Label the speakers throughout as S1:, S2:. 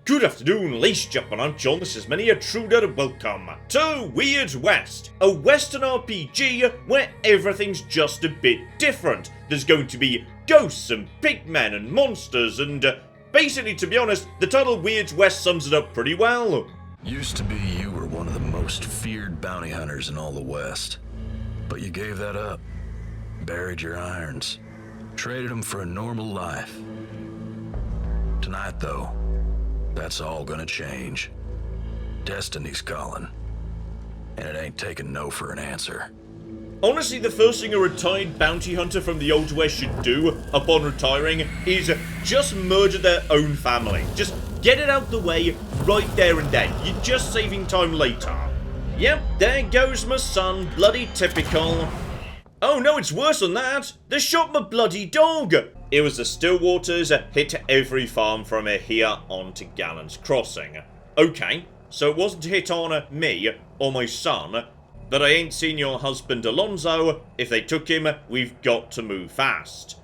S1: Good afternoon, ladies and gentlemen, I'm John, this is many a Truder, welcome to Weird West, a western RPG where everything's just a bit different. There's going to be ghosts and pigmen and monsters and basically, to be honest, the title Weird West sums it up pretty well.
S2: Used to be you were one of the most feared bounty hunters in all the West, but you gave that up, buried your irons, traded them for a normal life. Tonight, though, that's all gonna change. Destiny's calling, and it ain't taking no for an answer.
S1: Honestly, the first thing a retired bounty hunter from the Old West should do upon retiring is just murder their own family. Just get it out the way right there and then. You're just saving time later. Yep, there goes my son, bloody typical. Oh no, it's worse than that. They shot my bloody dog. It was the Stillwaters hit every farm from here on to Gallon's Crossing. Okay, so it wasn't hit on me or my son, but I ain't seen your husband Alonzo. If they took him, we've got to move fast.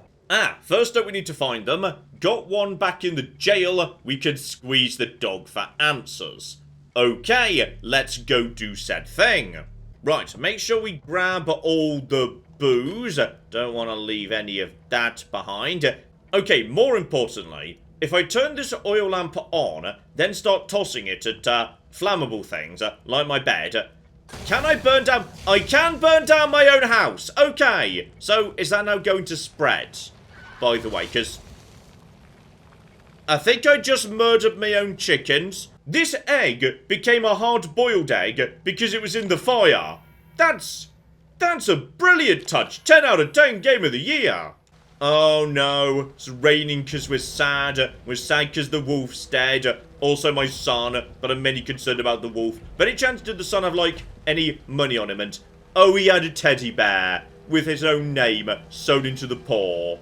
S1: First up we need to find them. Got one back in the jail. We could squeeze the dog for answers. Okay, let's go do said thing. Right, make sure we grab all the booze. Don't want to leave any of that behind. Okay, more importantly, if I turn this oil lamp on, then start tossing it at flammable things, like my bed, can I burn down? I can burn down my own house. Okay, so is that now going to spread? By the way, because I think I just murdered my own chickens. This egg became a hard-boiled egg because it was in the fire. That's a brilliant touch. 10 out of 10 game of the year. Oh no, it's raining because we're sad. We're sad because the wolf's dead. Also my son, but I'm mainly concerned about the wolf. But any chance did the son have, like, any money on him? And, oh, he had a teddy bear with his own name sewn into the paw.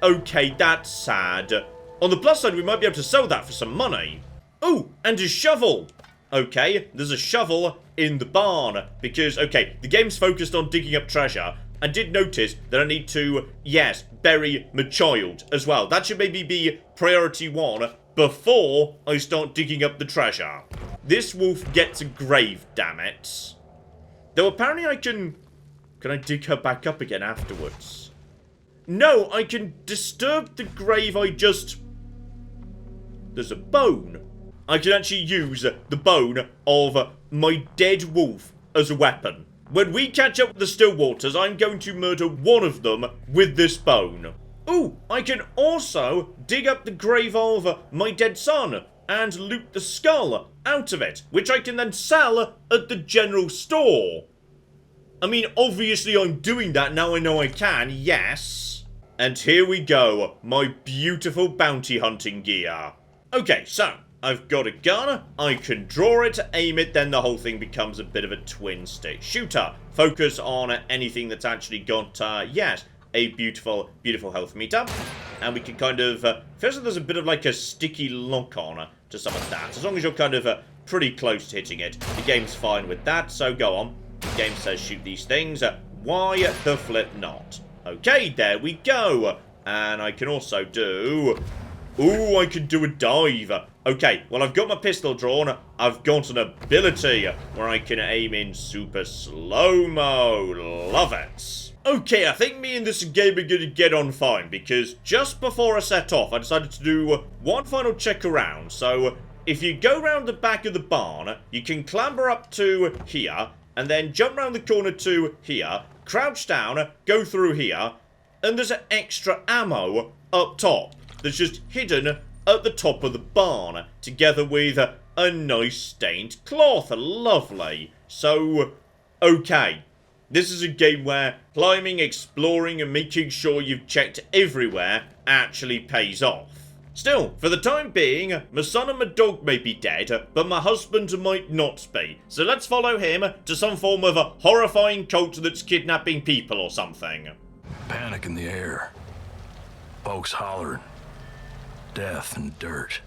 S1: Okay, that's sad. On the plus side, we might be able to sell that for some money. Oh, and a shovel. Okay, there's a shovel in the barn. Because, okay, the game's focused on digging up treasure. I did notice that I need to, yes, bury my child as well. That should maybe be priority 1 before I start digging up the treasure. This wolf gets a grave, damn it. Though apparently I can I dig her back up again afterwards? No, I can disturb the grave there's a bone. I can actually use the bone of my dead wolf as a weapon. When we catch up with the Stillwaters, I'm going to murder one of them with this bone. Ooh, I can also dig up the grave of my dead son and loot the skull out of it, which I can then sell at the general store. I mean, obviously I'm doing that now I know I can, yes. And here we go, my beautiful bounty hunting gear. Okay, so I've got a gun, I can draw it, aim it, then the whole thing becomes a bit of a twin-stick shooter. Focus on anything that's actually got, yes, a beautiful, beautiful health meter. And we can kind of, feels like there's a bit of like a sticky lock-on to some of that. As long as you're kind of pretty close to hitting it, the game's fine with that, so go on. The game says shoot these things, why the flip not? Okay, there we go. And I can also do... Ooh, I can do a dive. Okay, well, I've got my pistol drawn. I've got an ability where I can aim in super slow-mo. Love it. Okay, I think me and this game are going to get on fine, because just before I set off, I decided to do one final check around. So, if you go round the back of the barn, you can clamber up to here, and then jump round the corner to here, crouch down, go through here, and there's extra ammo up top. That's just hidden at the top of the barn, together with a nice stained cloth. Lovely. So, okay. This is a game where climbing, exploring, and making sure you've checked everywhere actually pays off. Still, for the time being, my son and my dog may be dead, but my husband might not be. So let's follow him to some form of a horrifying cult that's kidnapping people or something.
S2: Panic in the air. Folks hollering. Death and dirt.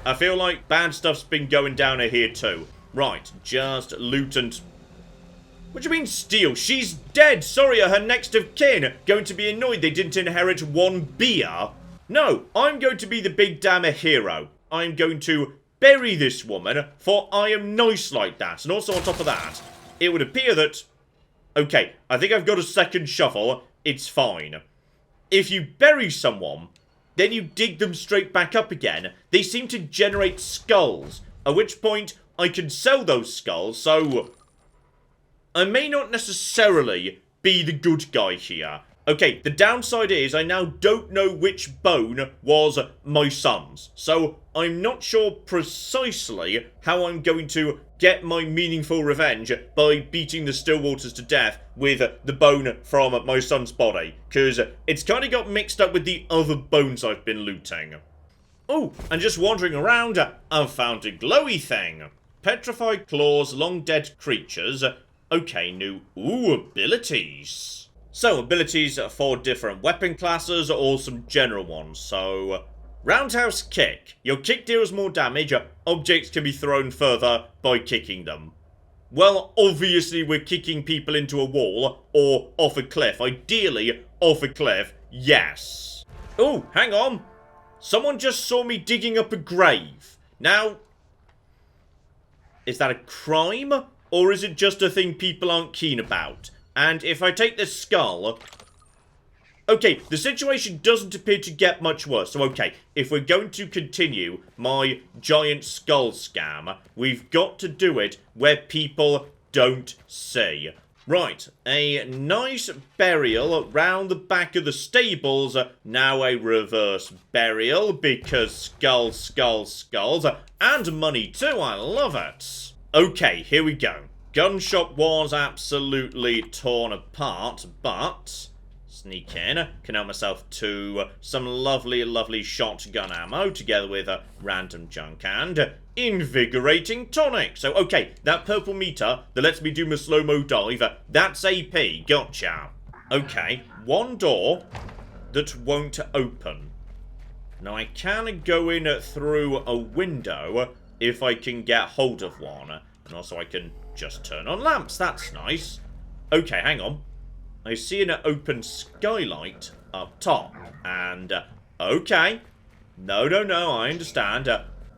S1: I feel like bad stuff's been going down here too. Right, just loot and... What do you mean steal? She's dead! Sorry, her next of kin. Going to be annoyed they didn't inherit one beer? No, I'm going to be the big damn hero. I'm going to bury this woman, for I am nice like that. And also on top of that, it would appear that... Okay, I think I've got a second shovel. It's fine. If you bury someone, then you dig them straight back up again. They seem to generate skulls, at which point I can sell those skulls, so... I may not necessarily be the good guy here. Okay, the downside is I now don't know which bone was my son's. So I'm not sure precisely how I'm going to get my meaningful revenge by beating the Stillwaters to death with the bone from my son's body. Because it's kind of got mixed up with the other bones I've been looting. Oh, and just wandering around, I've found a glowy thing. Petrified claws, long dead creatures. Okay, new... Ooh, abilities. So, abilities for different weapon classes or some general ones. So, roundhouse kick. Your kick deals more damage. Objects can be thrown further by kicking them. Well, obviously we're kicking people into a wall or off a cliff. Ideally, off a cliff. Yes. Oh, hang on. Someone just saw me digging up a grave. Now, is that a crime? Or is it just a thing people aren't keen about? And if I take this skull... Okay, the situation doesn't appear to get much worse. So, okay, if we're going to continue my giant skull scam, we've got to do it where people don't see. Right, a nice burial round the back of the stables. Now a reverse burial because skulls, skulls, skulls. And money too, I love it. Okay, here we go. Gun shop was absolutely torn apart, but sneak in, can help myself to some lovely, lovely shotgun ammo together with random junk and invigorating tonic. So, okay, that purple meter that lets me do my slow-mo dive, that's AP, gotcha. Okay, one door that won't open. Now, I can go in through a window if I can get hold of one, and also I can just turn on lamps. That's nice. Okay, hang on. I see an open skylight up top. And, okay. No, I understand.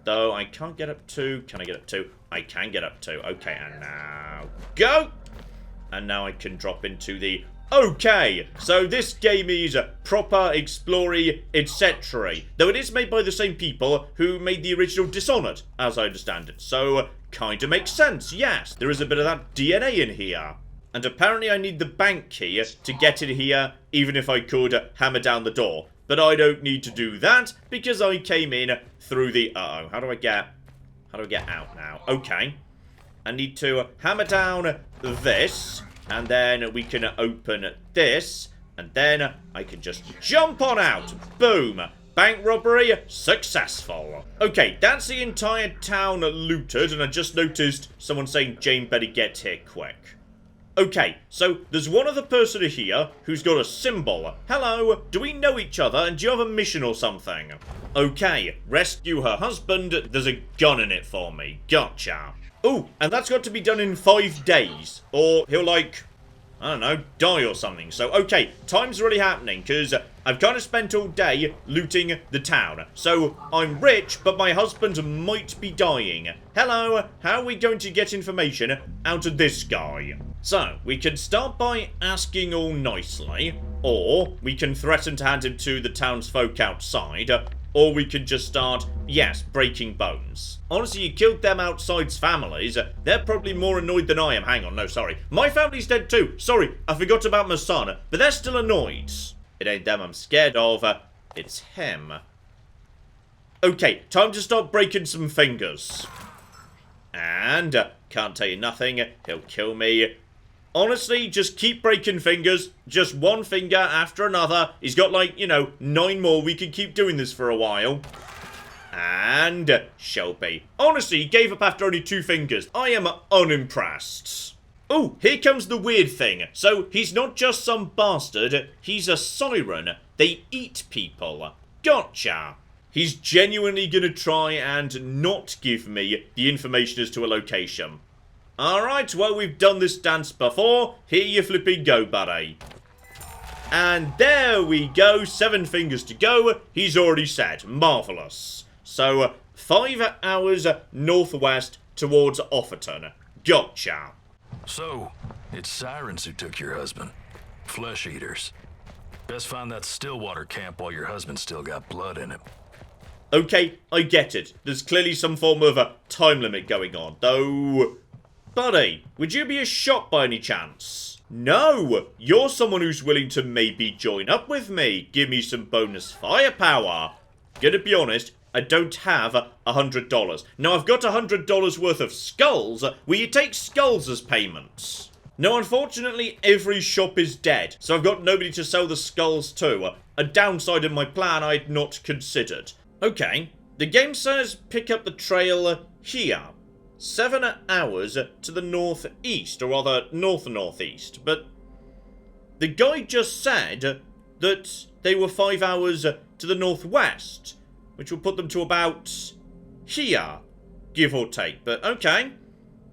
S1: Though I can't get up to... Can I get up to? I can get up to. Okay, and now... Go! And now I can drop into the... Okay, so this game is proper, explory, etc. Though it is made by the same people who made the original Dishonored, as I understand it. So, kinda makes sense, yes. There is a bit of that DNA in here. And apparently I need the bank key to get in here, even if I could hammer down the door. But I don't need to do that, because I came in through the... Uh-oh, how do I get out now? Okay. I need to hammer down this... And then we can open this. And then I can just jump on out. Boom. Bank robbery successful. Okay, that's the entire town looted. And I just noticed someone saying Jane better get here quick. Okay, so there's one other person here who's got a symbol. Hello, do we know each other and do you have a mission or something? Okay, rescue her husband. There's a gun in it for me. Gotcha. Ooh, and that's got to be done in 5 days. Or he'll, like, I don't know, die or something. So, okay, time's really happening, because I've kind of spent all day looting the town. So, I'm rich, but my husband might be dying. Hello, how are we going to get information out of this guy? So, we can start by asking all nicely, or we can threaten to hand him to the townsfolk outside, or we can just start, yes, breaking bones. Honestly, you killed them outside's families. They're probably more annoyed than I am. Hang on, no, sorry. My family's dead too. Sorry, I forgot about my son. But they're still annoyed. It ain't them I'm scared of. It's him. Okay, time to start breaking some fingers. And, can't tell you nothing. He'll kill me. Honestly, just keep breaking fingers. Just one finger after another. He's got, like, 9 more. We can keep doing this for a while. And Shelby. Honestly, he gave up after only 2 fingers. I am unimpressed. Oh, here comes the weird thing. So, he's not just some bastard. He's a siren. They eat people. Gotcha. He's genuinely gonna try and not give me the information as to a location. Alright, well, we've done this dance before. Here you flipping go, buddy. And there we go. 7 fingers to go. He's already said. Marvellous. So, 5 hours northwest towards Offerton. Gotcha.
S2: So, it's sirens who took your husband. Flesh eaters. Best find that Stillwater camp while your husband still got blood in him.
S1: Okay, I get it. There's clearly some form of a time limit going on. Though, buddy, would you be a shot by any chance? No, you're someone who's willing to maybe join up with me. Give me some bonus firepower. Gonna be honest, I don't have $100. Now, I've got $100 worth of skulls. Will you take skulls as payments? No, unfortunately, every shop is dead, so I've got nobody to sell the skulls to. A downside in my plan I'd not considered. Okay, the game says pick up the trail here. 7 hours to the northeast, or rather north-northeast, but the guy just said that they were 5 hours to the northwest, which will put them to about here, give or take, but okay.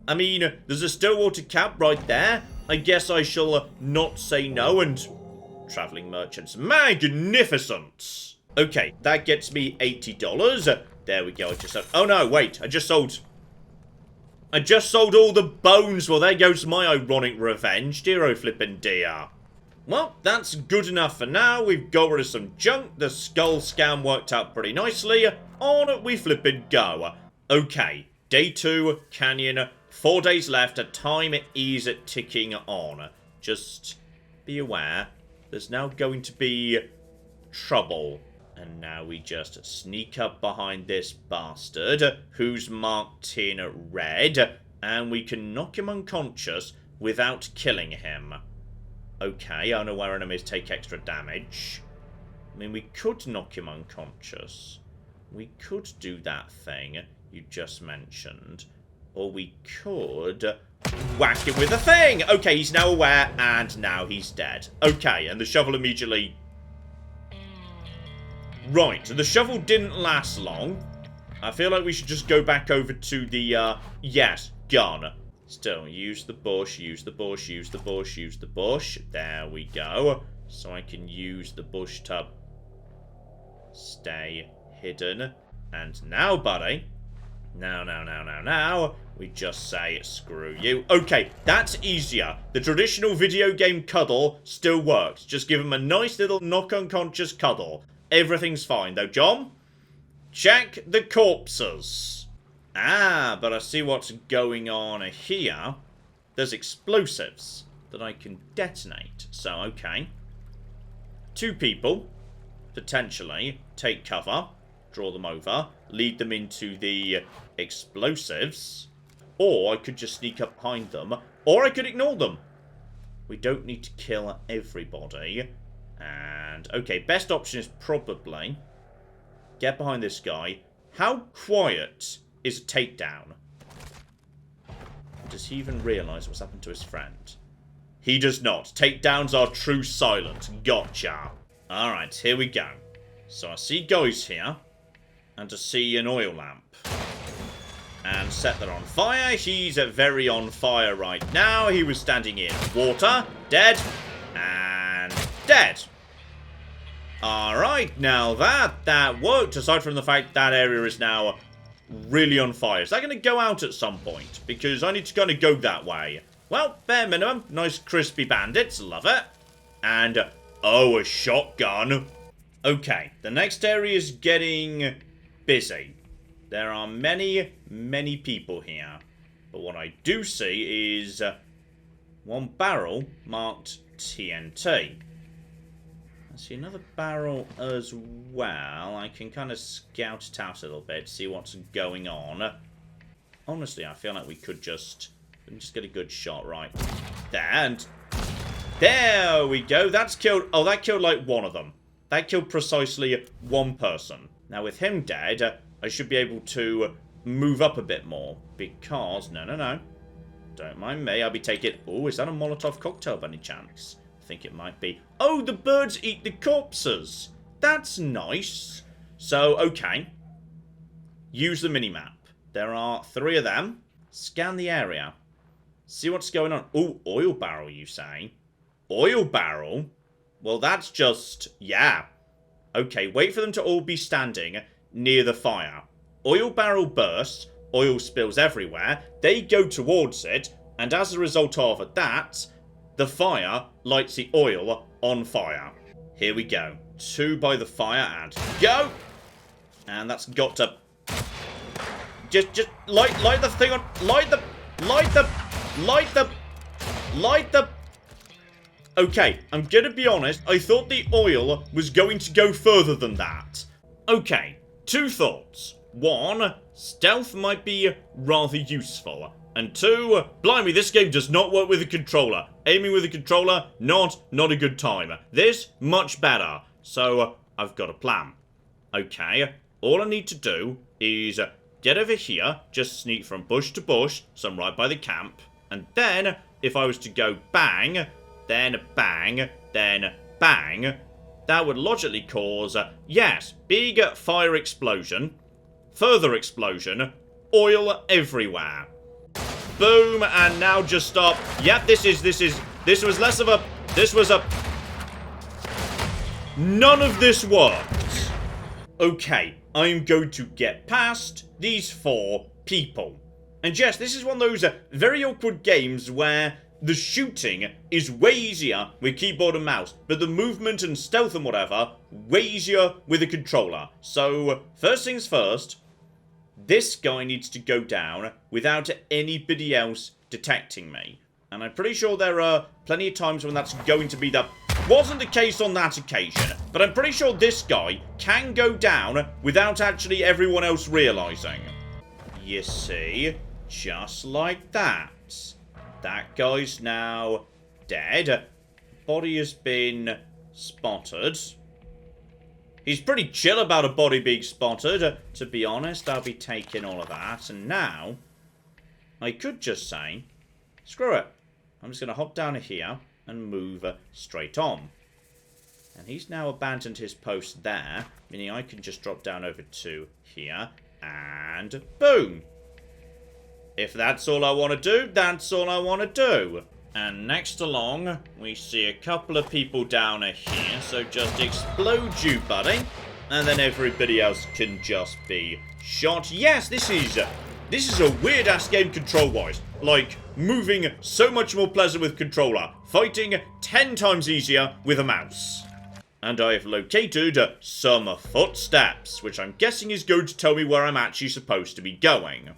S1: I mean, there's a Stillwater camp right there. I guess I shall not say no, and traveling merchants, magnificent. Okay, that gets me $80. There we go. Oh no, wait, I just sold all the bones. Well, there goes my ironic revenge. Dear flippin' dear. Well, that's good enough for now. We've got rid of some junk. The skull scam worked out pretty nicely. On we flippin' go. Okay, day 2, Canyon. 4 days left. Time is ticking on. Just be aware. There's now going to be trouble. And now we just sneak up behind this bastard, who's marked in red, and we can knock him unconscious without killing him. Okay, unaware enemies take extra damage. I mean, we could knock him unconscious. We could do that thing you just mentioned. Or we could whack him with a thing! Okay, he's now aware, and now he's dead. Okay, and the shovel immediately... Right, the shovel didn't last long. I feel like we should just go back over to the, yes, gun. Still, use the bush, use the bush, use the bush, use the bush. There we go. So I can use the bush to stay hidden. And now, buddy, now, we just say, screw you. Okay, that's easier. The traditional video game cuddle still works. Just give him a nice little knock unconscious cuddle. Everything's fine, though, John. Check the corpses. Ah, but I see what's going on here. There's explosives that I can detonate. So, okay. 2 people, potentially, take cover, draw them over, lead them into the explosives, or I could just sneak up behind them, or I could ignore them. We don't need to kill everybody. And, okay, best option is probably get behind this guy. How quiet is a takedown? Does he even realise what's happened to his friend? He does not. Takedowns are true silent. Gotcha. Alright, here we go. So I see guys here. And I see an oil lamp. And set that on fire. He's very on fire right now. He was standing in water. Dead. And dead. Alright, now that worked. Aside from the fact that area is now really on fire. Is that going to go out at some point? Because I need to kind of go that way. Well, bare minimum. Nice crispy bandits. Love it. And, oh, a shotgun. Okay, the next area is getting busy. There are many, many people here. But what I do see is one barrel marked TNT. I see another barrel as well. I can kind of scout it out a little bit, see what's going on. Honestly, I feel like we could just get a good shot right there. And there we go. That's killed. Oh, that killed like one of them. That killed precisely one person. Now, with him dead, I should be able to move up a bit more. Because, no. Don't mind me. I'll be taking... Oh, is that a Molotov cocktail by any chance? I think it might be. Oh, the birds eat the corpses. That's nice. So, okay. Use the minimap. There are 3 of them. Scan the area. See what's going on. Oh, oil barrel, you say? Oil barrel? Well, that's just... Yeah. Okay, wait for them to all be standing near the fire. oil barrel bursts, oil spills everywhere, they go towards it, and as a result of that, the fire lights the oil on fire. Here we go. 2 by the fire, and go! And that's got to... Just light the thing on... Light the... Okay, I'm gonna be honest, I thought the oil was going to go further than that. Okay, 2 thoughts. 1, stealth might be rather useful. And 2, blimey, this game does not work with a controller. Aiming with a controller, not a good time. This, much better. So, I've got a plan. Okay, all I need to do is get over here, just sneak from bush to bush, so I'm right by the camp. And then, if I was to go bang, then bang, then bang, that would logically cause, yes, big fire explosion, further explosion, oil everywhere. Boom, and now just stop. Yep, this was less of a, this was a, none of this worked. Okay, I'm going to get past these 4 people. And yes, this is one of those very awkward games where the shooting is way easier with keyboard and mouse, but the movement and stealth and whatever, way easier with a controller. So, first things first, this guy needs to go down without anybody else detecting me. And I'm pretty sure there are plenty of times when that's going to be the... Wasn't the case on that occasion, but I'm pretty sure this guy can go down without actually everyone else realising. You see, just like that. That guy's now dead. Body has been spotted. He's pretty chill about a body being spotted, to be honest. I'll be taking all of that. And now, I could just say, screw it. I'm just going to hop down here and move straight on. And he's now abandoned his post there, meaning I can just drop down over to here, and boom! If that's all I want to do, that's all I want to do. And next along, we see a couple of people down here, so just explode you, buddy. And then everybody else can just be shot. Yes, this is a weird-ass game control-wise. Like, moving so much more pleasant with controller. Fighting 10 times easier with a mouse. And I've located some footsteps, which I'm guessing is going to tell me where I'm actually supposed to be going.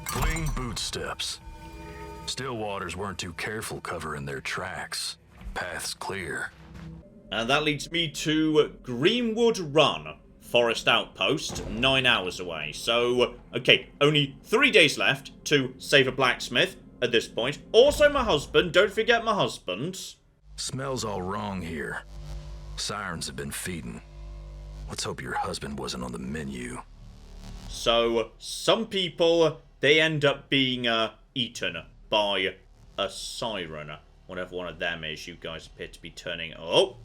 S2: Clean bootsteps. Stillwaters weren't too careful covering their tracks. Path's clear.
S1: And that leads me to Greenwood Run, Forest Outpost, 9 hours away. So, okay, only 3 days left to save a blacksmith at this point. Also my husband, don't forget my husband.
S2: Smells all wrong here. Sirens have been feeding. Let's hope your husband wasn't on the menu.
S1: So, some people, they end up being eaten by a siren. Whatever one of them is, you guys appear to be turning... Oh!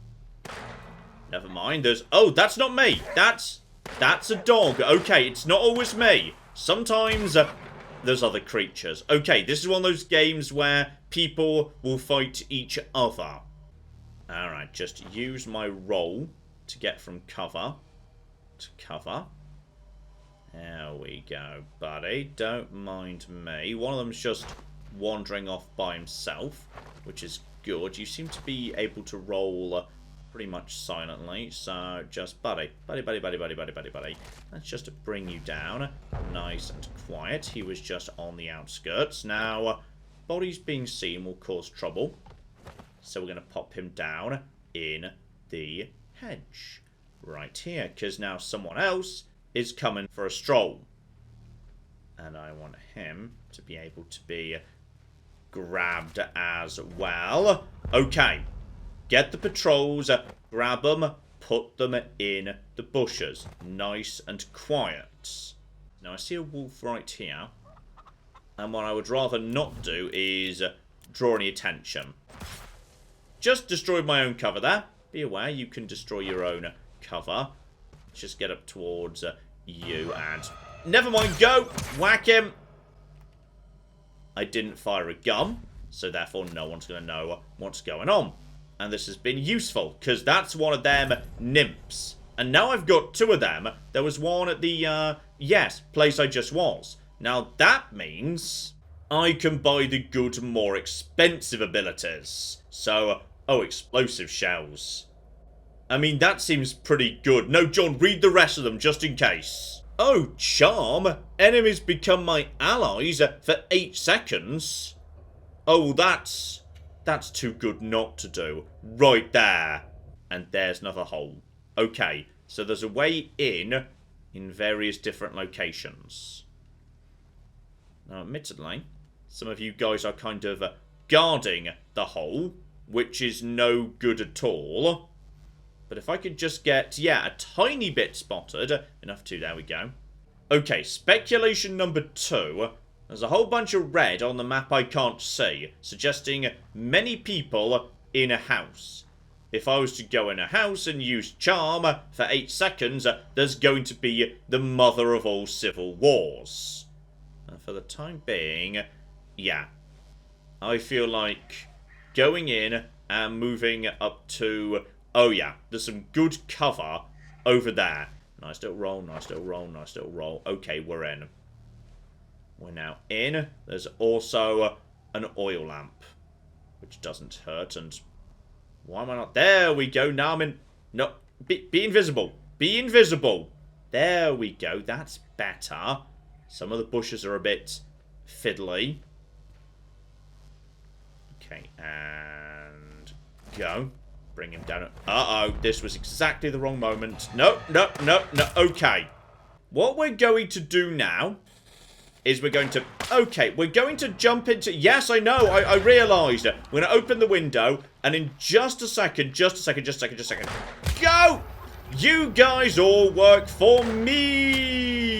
S1: Never mind, there's... Oh, that's not me! That's a dog. Okay, it's not always me. Sometimes there's other creatures. Okay, this is one of those games where people will fight each other. Alright, just use my roll to get from cover to cover. There we go, buddy. Don't mind me. One of them's just wandering off by himself, which is good. You seem to be able to roll pretty much silently. So just buddy. That's just to bring you down. Nice and quiet. He was just on the outskirts. Now, bodies being seen will cause trouble. So we're going to pop him down in the hedge. Right here. Because now someone else is coming for a stroll. And I want him to be able to be grabbed as well. Okay. Get the patrols, grab them, put them in the bushes. Nice and quiet. Now I see a wolf right here. And what I would rather not do is draw any attention. Just destroyed my own cover there. Be aware, you can destroy your own cover. Just get up towards you and... Never mind, go! Whack him! I didn't fire a gun, so therefore no one's going to know what's going on. And this has been useful, because that's one of them nymphs. And now I've got 2 of them. There was one at the Yes, place I just was. Now that means I can buy the good, more expensive abilities. So, oh, explosive shells. I mean, that seems pretty good. No, John, read the rest of them just in case. Oh, charm. Enemies become my allies for 8 seconds. Oh, that's too good not to do. Right there. And there's another hole. Okay, so there's a way in various different locations. Now, admittedly, some of you guys are kind of guarding the hole, which is no good at all. But if I could just get, yeah, a tiny bit spotted. Enough to, there we go. Okay, speculation number 2. There's a whole bunch of red on the map I can't see, suggesting many people in a house. If I was to go in a house and use charm for 8 seconds, there's going to be the mother of all civil wars. And for the time being, yeah. I feel like going in and moving up to... Oh yeah, there's some good cover over there. Nice little roll, nice little roll, nice little roll. Okay, we're in. We're now in. There's also an oil lamp, which doesn't hurt. And why am I not? There we go. Now I'm in. No, be invisible. Be invisible. There we go. That's better. Some of the bushes are a bit fiddly. Okay, and go. Bring him down. Uh-oh, this was exactly the wrong moment. No, no, no, no. Okay. What we're going to do now is we're going to... Okay, we're going to jump into... Yes, I know, I realised it. We're going to open the window, and in just a second... Go! You guys all work for me!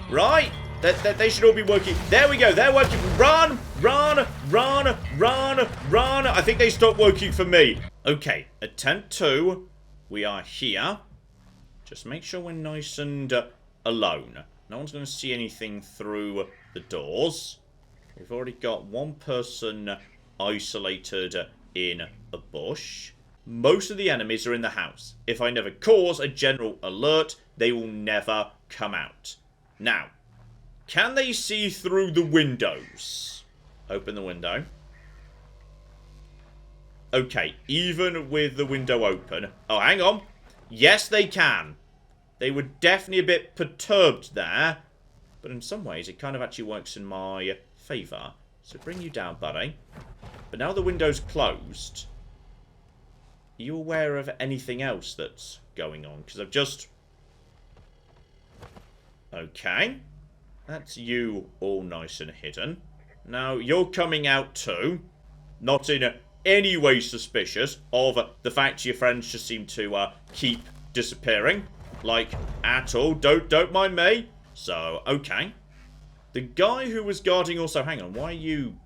S1: Right? They should all be working. There we go. They're working. Run! Run! Run! Run! Run! I think they stopped working for me. Okay. Attempt 2. We are here. Just make sure we're nice and alone. No one's going to see anything through the doors. We've already got one person isolated in a bush. Most of the enemies are in the house. If I never cause a general alert, they will never come out. Now, can they see through the windows? Open the window. Okay, even with the window open. Oh, hang on. Yes, they can. They were definitely a bit perturbed there. But in some ways, it kind of actually works in my favour. So bring you down, buddy. But now the window's closed. Are you aware of anything else that's going on? Because I've just... Okay. That's you all nice and hidden. Now, you're coming out too. Not in any way suspicious of the fact your friends just seem to keep disappearing. Like, at all. Don't mind me. So, okay. The guy who was guarding also... Hang on, why are you...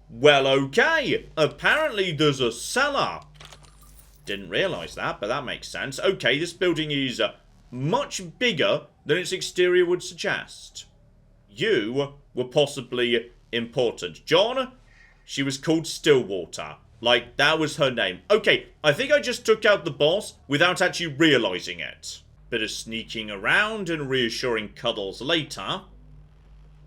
S1: Well, okay. Apparently there's a cellar. Didn't realise that, but that makes sense. Okay, this building is much bigger than its exterior would suggest. You were possibly important. John, she was called Stillwater. Like, that was her name. Okay, I think I just took out the boss without actually realising it. Bit of sneaking around and reassuring cuddles later.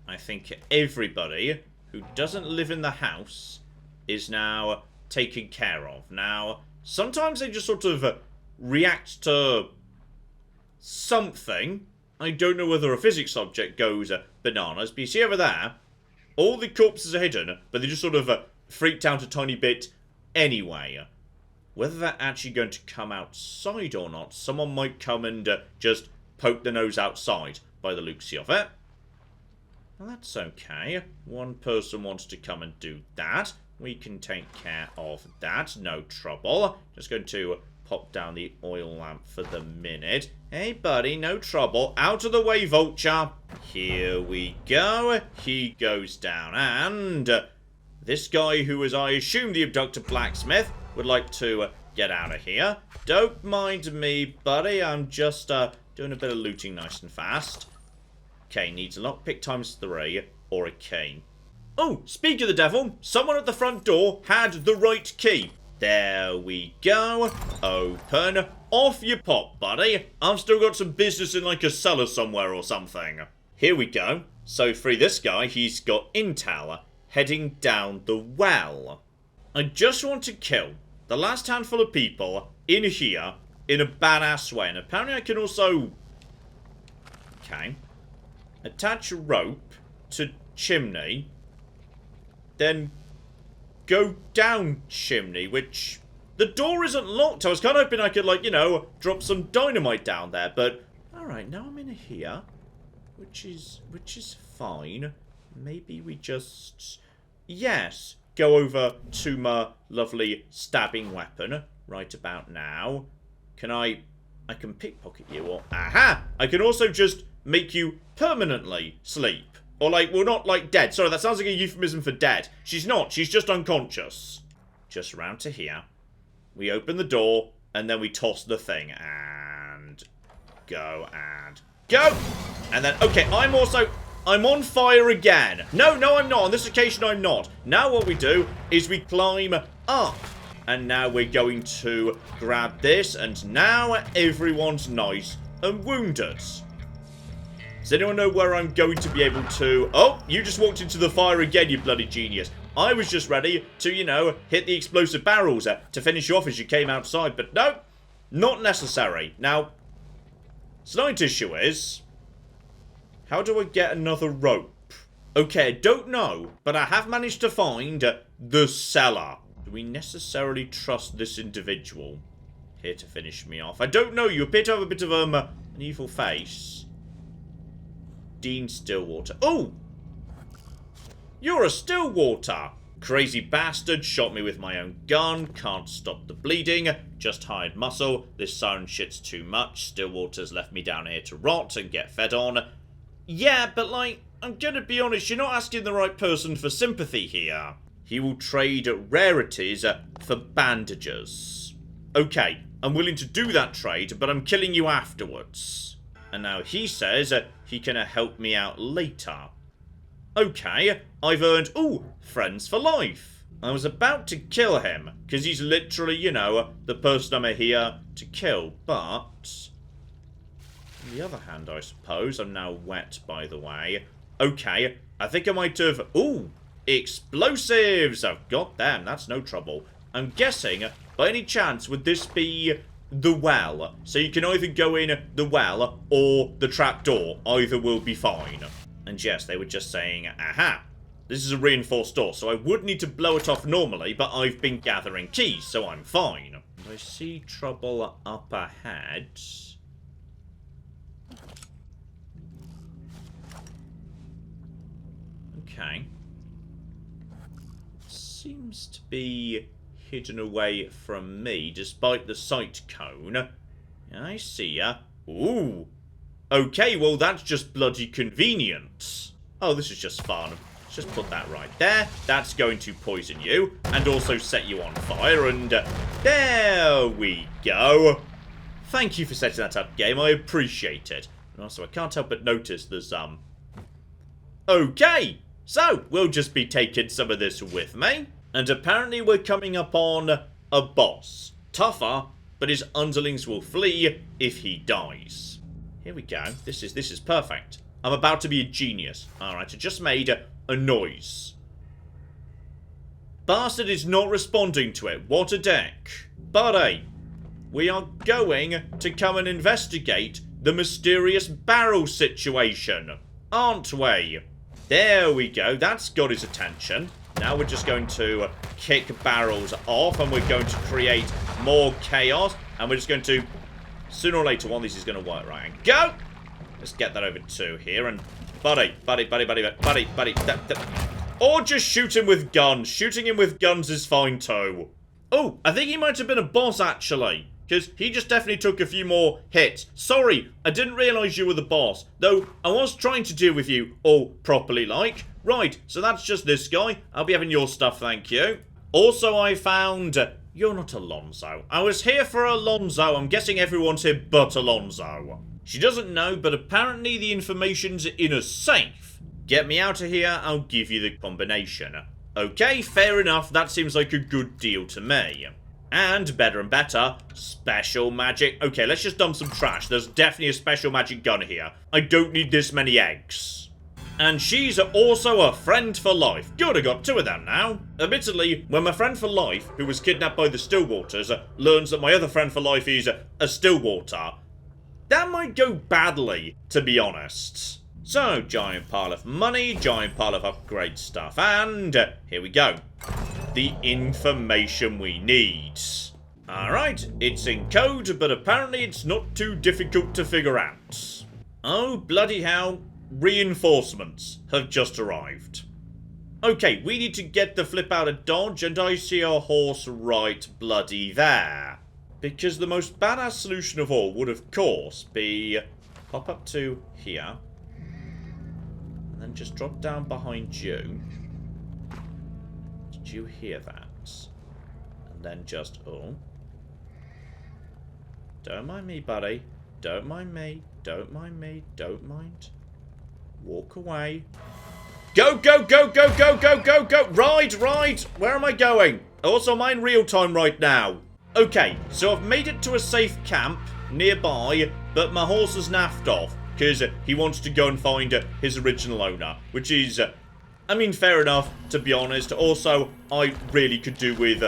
S1: I think everybody who doesn't live in the house is now taken care of. Now, sometimes they just sort of react to something. I don't know whether a physics object goes bananas, but you see over there, all the corpses are hidden, but they just sort of freaked out a tiny bit anyway. Whether they're actually going to come outside or not, someone might come and just poke their nose outside by the looks of it. Well, that's okay. One person wants to come and do that. We can take care of that. No trouble. Just going to pop down the oil lamp for the minute. Hey, buddy, no trouble. Out of the way, vulture. Here we go. He goes down. And this guy, who is, I assume, the abductor blacksmith, would like to get out of here. Don't mind me, buddy. I'm just doing a bit of looting nice and fast. Okay, needs a lockpick ×3 or a key. Oh, speak of the devil, someone at the front door had the right key. There we go. Open. Off you pop, buddy. I've still got some business in like a cellar somewhere or something. Here we go. So free this guy. He's got intel heading down the well. I just want to kill the last handful of people in here in a badass way. And apparently I can also... Okay. Attach a rope to chimney. Then go down chimney, which... The door isn't locked. I was kind of hoping I could, like, you know, drop some dynamite down there. But, alright, now I'm in here. Which is fine. Maybe we just... Yes. Go over to my lovely stabbing weapon right about now. Can I can pickpocket you or... Aha! I can also just make you permanently sleep. Or like, well, not like dead. Sorry, that sounds like a euphemism for dead. She's not. She's just unconscious. Just round to here. We open the door and then we toss the thing and go and go. And then, okay, I'm on fire again. No, I'm not. On this occasion, I'm not. Now what we do is we climb up. And now we're going to grab this. And now everyone's nice and wounded. Does anyone know where I'm going to be able to... Oh, you just walked into the fire again, you bloody genius. I was just ready to, you know, hit the explosive barrels to finish you off as you came outside. But no, not necessary. Now, slight issue is... How do I get another rope? Okay, I don't know, but I have managed to find the cellar. Do we necessarily trust this individual here to finish me off? I don't know. You appear to have a bit of an evil face. Dean Stillwater. Oh! You're a Stillwater! Crazy bastard shot me with my own gun. Can't stop the bleeding. Just hired muscle. This siren shit's too much. Stillwater's left me down here to rot and get fed on. Yeah, but like, I'm gonna be honest, you're not asking the right person for sympathy here. He will trade rarities for bandages. Okay, I'm willing to do that trade, but I'm killing you afterwards. And now he says he can help me out later. Okay, I've earned, ooh, friends for life. I was about to kill him, because he's literally, you know, the person I'm here to kill, but... On the other hand, I suppose, I'm now wet, by the way. Okay, I think I might have... Ooh, explosives! I've got them, that's no trouble. I'm guessing, by any chance, would this be the well? So you can either go in the well or the trapdoor. Either will be fine. And yes, they were just saying, aha, this is a reinforced door, so I would need to blow it off normally, but I've been gathering keys, so I'm fine. And I see trouble up ahead. Okay. Seems to be hidden away from me, despite the sight cone. I see ya. Ooh. Okay, well that's just bloody convenient. Oh, this is just fun. Let's just put that right there. That's going to poison you, and also set you on fire, and there we go. Thank you for setting that up, game. I appreciate it. And also, I can't help but notice there's, Okay! So, we'll just be taking some of this with me. And apparently we're coming up on a boss. Tougher, but his underlings will flee if he dies. Here we go. This is perfect. I'm about to be a genius. Alright, I just made a noise. Bastard is not responding to it. What a dick. Buddy, we are going to come and investigate the mysterious barrel situation, aren't we? There we go. That's got his attention. Now we're just going to kick barrels off, and we're going to create more chaos. And we're just going to, sooner or later, one of these is going to work. Right, and go! Let's get that over to here. And buddy. Or just shoot him with guns. Shooting him with guns is fine too. Oh, I think he might have been a boss, actually. Because he just definitely took a few more hits. Sorry, I didn't realise you were the boss. Though, I was trying to deal with you all properly, like. Right, so that's just this guy. I'll be having your stuff, thank you. Also, I found... You're not Alonzo. I was here for Alonzo. I'm guessing everyone's here but Alonzo. She doesn't know, but apparently the information's in a safe. Get me out of here, I'll give you the combination. Okay, fair enough. That seems like a good deal to me. And better, special magic. Okay, let's just dump some trash. There's definitely a special magic gun here. I don't need this many eggs. And she's also a friend for life. Good, I got 2 of them now. Admittedly, when my friend for life, who was kidnapped by the Stillwaters, learns that my other friend for life is a Stillwater, that might go badly, to be honest. So, giant pile of money, giant pile of upgrade stuff, and here we go. The information we need. Alright, it's in code, but apparently it's not too difficult to figure out. Oh, bloody hell. Reinforcements have just arrived. Okay, we need to get the flip out of Dodge, and I see a horse right bloody there. Because the most badass solution of all would, of course, be pop up to here, and then just drop down behind you. Did you hear that? And then just, oh. Don't mind me, buddy. Don't mind me. Don't mind me. Don't mind. Walk away. Go, go, go, go, go, go, go, go. Ride, ride. Where am I going? Also, I'm in real time right now. Okay, so I've made it to a safe camp nearby, but my horse has naffed off because he wants to go and find his original owner, which is, I mean, fair enough, to be honest. Also, I really could do with,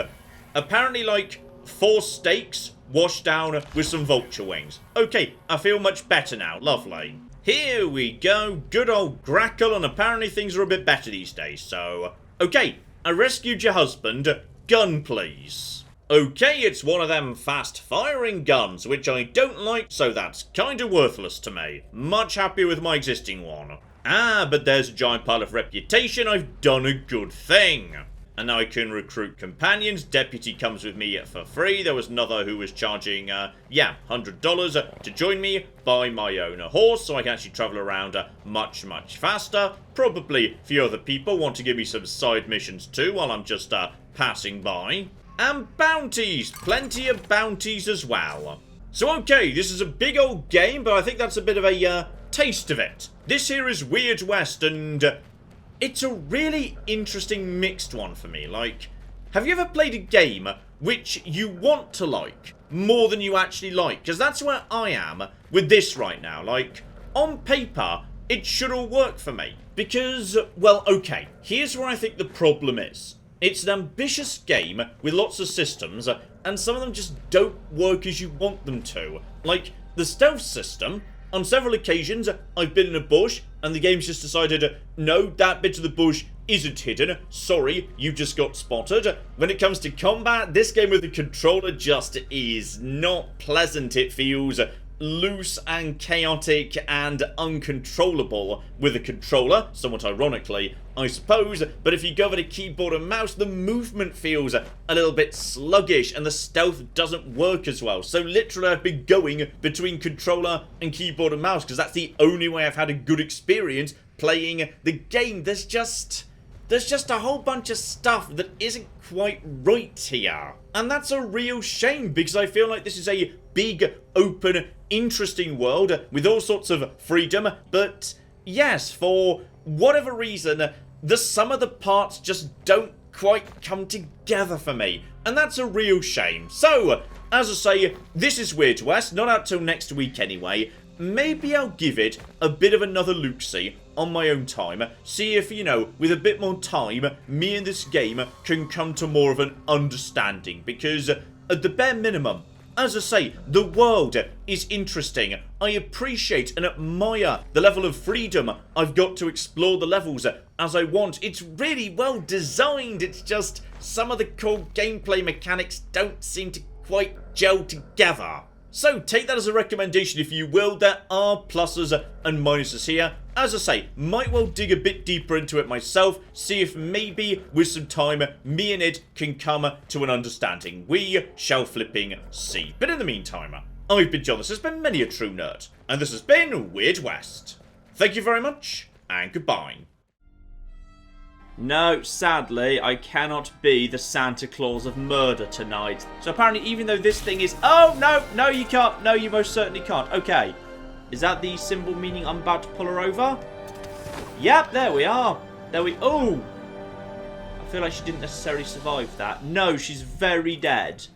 S1: apparently, like, 4 steaks washed down with some vulture wings. Okay, I feel much better now. Lovely. Here we go. Good old Grackle, and apparently things are a bit better these days, so... Okay, I rescued your husband. Gun, please. Okay, it's one of them fast-firing guns, which I don't like, so that's kind of worthless to me. Much happier with my existing one. Ah, but there's a giant pile of reputation. I've done a good thing. And now I can recruit companions. Deputy comes with me for free. There was another who was charging, $100 to join me, buy my own horse, so I can actually travel around much, much faster. Probably a few other people want to give me some side missions too while I'm just passing by. And bounties! Plenty of bounties as well. So okay, this is a big old game, but I think that's a bit of a taste of it. This here is Weird West, and it's a really interesting mixed one for me. Like, have you ever played a game which you want to like more than you actually like? Because that's where I am with this right now. Like, on paper, it should all work for me. Because, well, okay, here's where I think the problem is. It's an ambitious game with lots of systems, and some of them just don't work as you want them to. Like, the stealth system, on several occasions, I've been in a bush, and the game's just decided, no, that bit of the bush isn't hidden. Sorry, you just got spotted. When it comes to combat, this game with the controller just is not pleasant. It feels loose and chaotic and uncontrollable with a controller, somewhat ironically, I suppose, but if you go with a keyboard and mouse, the movement feels a little bit sluggish and the stealth doesn't work as well. So literally I've been going between controller and keyboard and mouse because that's the only way I've had a good experience playing the game. There's just a whole bunch of stuff that isn't quite right here. And that's a real shame because I feel like this is a big, open, interesting world with all sorts of freedom. But yes, for whatever reason, the sum of the parts just don't quite come together for me. And that's a real shame. So, as I say, this is Weird West, not out till next week anyway. Maybe I'll give it a bit of another look-see on my own time. See if, you know, with a bit more time, me and this game can come to more of an understanding. Because, at the bare minimum, as I say, the world is interesting. I appreciate and admire the level of freedom I've got to explore the levels as I want. It's really well designed. It's just some of the core gameplay mechanics don't seem to quite gel together. So take that as a recommendation if you will. There are pluses and minuses here. As I say, might well dig a bit deeper into it myself, see if maybe with some time me and it can come to an understanding. We shall flipping see. But in the meantime, I've been John, this has been Many a True Nerd, and this has been Weird West. Thank you very much, and goodbye. No, sadly, I cannot be the Santa Claus of murder tonight. So apparently, even though this thing is... Oh, no, no, you can't. No, you most certainly can't. Okay. Is that the symbol meaning I'm about to pull her over? Yep, there we are. There we... Oh! I feel like she didn't necessarily survive that. No, she's very dead.